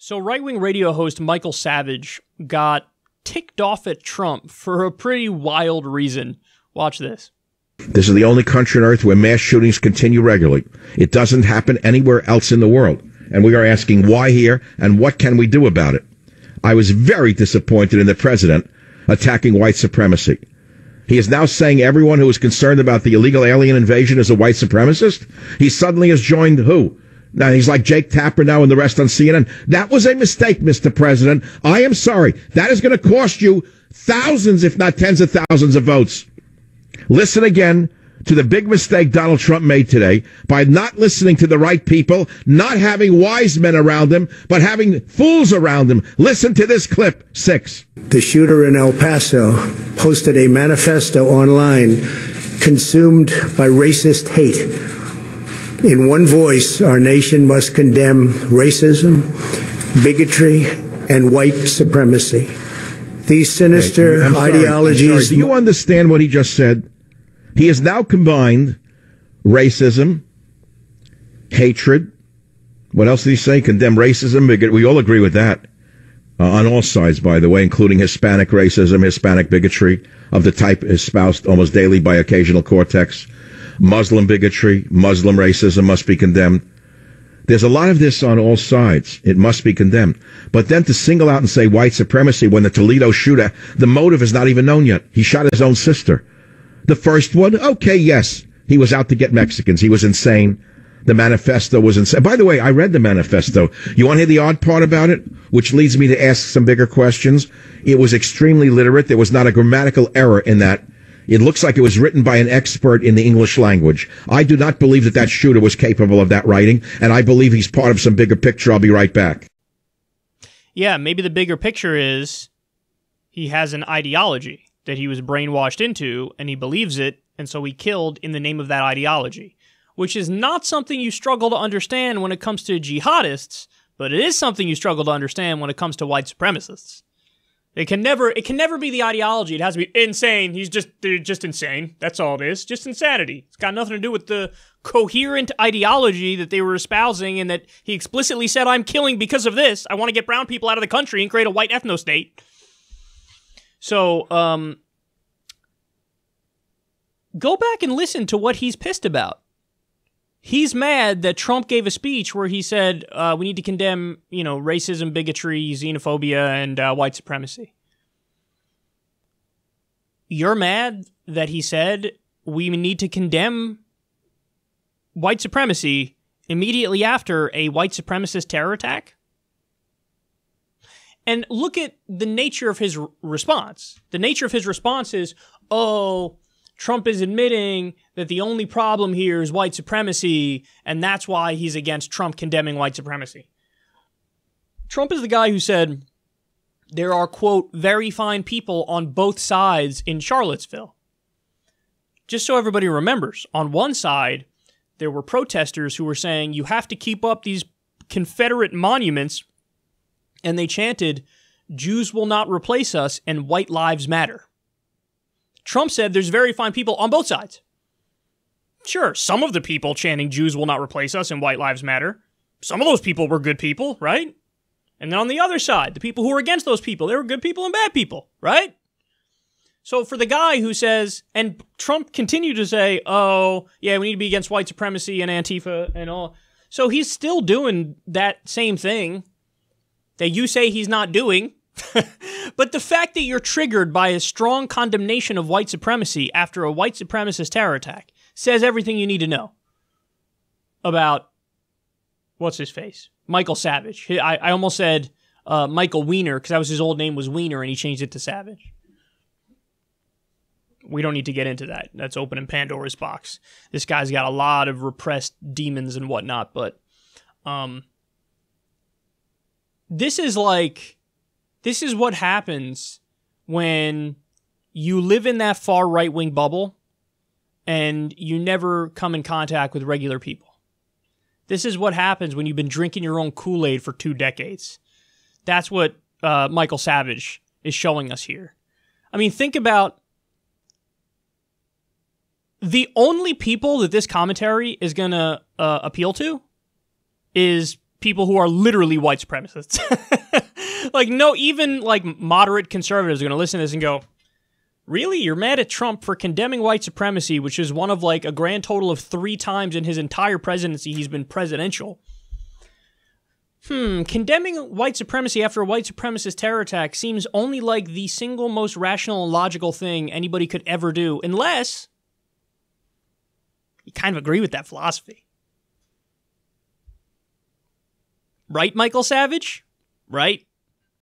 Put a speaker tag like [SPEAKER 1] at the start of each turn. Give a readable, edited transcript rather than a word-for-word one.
[SPEAKER 1] So right-wing radio host Michael Savage got ticked off at Trump for a pretty wild reason. Watch this.
[SPEAKER 2] This is the only country on earth where mass shootings continue regularly. It doesn't happen anywhere else in the world. And we are asking why here and what can we do about it? I was very disappointed in the president attacking white supremacy. He is now saying everyone who is concerned about the illegal alien invasion is a white supremacist. He suddenly has joined who? Now he's like Jake Tapper now and the rest on CNN. That was a mistake, Mr. President. I am sorry. That is going to cost you thousands, if not tens of thousands of votes. Listen again to the big mistake Donald Trump made today by not listening to the right people, not having wise men around him, but having fools around him. Listen to this clip 6.
[SPEAKER 3] The shooter in El Paso posted a manifesto online consumed by racist hate. In one voice, our nation must condemn racism, bigotry, and white supremacy. These sinister ideologies...
[SPEAKER 2] Do you understand what he just said? He has now combined racism, hatred. What else did he say? Condemn racism, bigotry. We all agree with that. On all sides, by the way, including Hispanic racism, Hispanic bigotry of the type espoused almost daily by occasional Cortex. Muslim bigotry, Muslim racism must be condemned. There's a lot of this on all sides. It must be condemned. But then to single out and say white supremacy when the Toledo shooter, the motive is not even known yet. He shot his own sister. The first one, okay, yes. He was out to get Mexicans. He was insane. The manifesto was insane. By the way, I read the manifesto. You want to hear the odd part about it? Which leads me to ask some bigger questions. It was extremely literate. There was not a grammatical error in that. It looks like it was written by an expert in the English language. I do not believe that shooter was capable of that writing, and I believe he's part of some bigger picture. I'll be right back.
[SPEAKER 1] Yeah, maybe the bigger picture is he has an ideology that he was brainwashed into, and he believes it, and so he killed in the name of that ideology, which is not something you struggle to understand when it comes to jihadists, but it is something you struggle to understand when it comes to white supremacists. It can never be the ideology. It has to be insane. They're just insane. That's all it is. Just insanity. It's got nothing to do with the coherent ideology that they were espousing and that he explicitly said, I'm killing because of this. I want to get brown people out of the country and create a white ethno-state. So, go back and listen to what he's pissed about. He's mad that Trump gave a speech where he said we need to condemn, racism, bigotry, xenophobia, and white supremacy. You're mad that he said we need to condemn white supremacy immediately after a white supremacist terror attack? And look at the nature of his response. The nature of his response is, Trump is admitting that the only problem here is white supremacy, and that's why he's against Trump condemning white supremacy. Trump is the guy who said there are, quote, very fine people on both sides in Charlottesville. Just so everybody remembers, on one side, there were protesters who were saying you have to keep up these Confederate monuments, and they chanted, Jews will not replace us and white lives matter. Trump said there's very fine people on both sides. Sure, some of the people chanting Jews will not replace us and white lives matter, some of those people were good people, right? And then on the other side, the people who were against those people, they were good people and bad people, right? So for the guy who says, and Trump continued to say, we need to be against white supremacy and Antifa and all. So he's still doing that same thing that you say he's not doing. But the fact that you're triggered by a strong condemnation of white supremacy after a white supremacist terror attack says everything you need to know about, what's his face? Michael Savage. I almost said Michael Wiener because that was his old name was Wiener and he changed it to Savage. We don't need to get into that. That's opening Pandora's box. This guy's got a lot of repressed demons and whatnot, but this is what happens when you live in that far right-wing bubble and you never come in contact with regular people. This is what happens when you've been drinking your own Kool-Aid for 2 decades. That's what Michael Savage is showing us here. I mean, think about the only people that this commentary is going to appeal to is people who are literally white supremacists. Like, no, even like moderate conservatives are going to listen to this and go, really? You're mad at Trump for condemning white supremacy, which is one of like a grand total of 3 times in his entire presidency he's been presidential. Condemning white supremacy after a white supremacist terror attack seems only like the single most rational and logical thing anybody could ever do, unless you kind of agree with that philosophy. Right, Michael Savage? Right?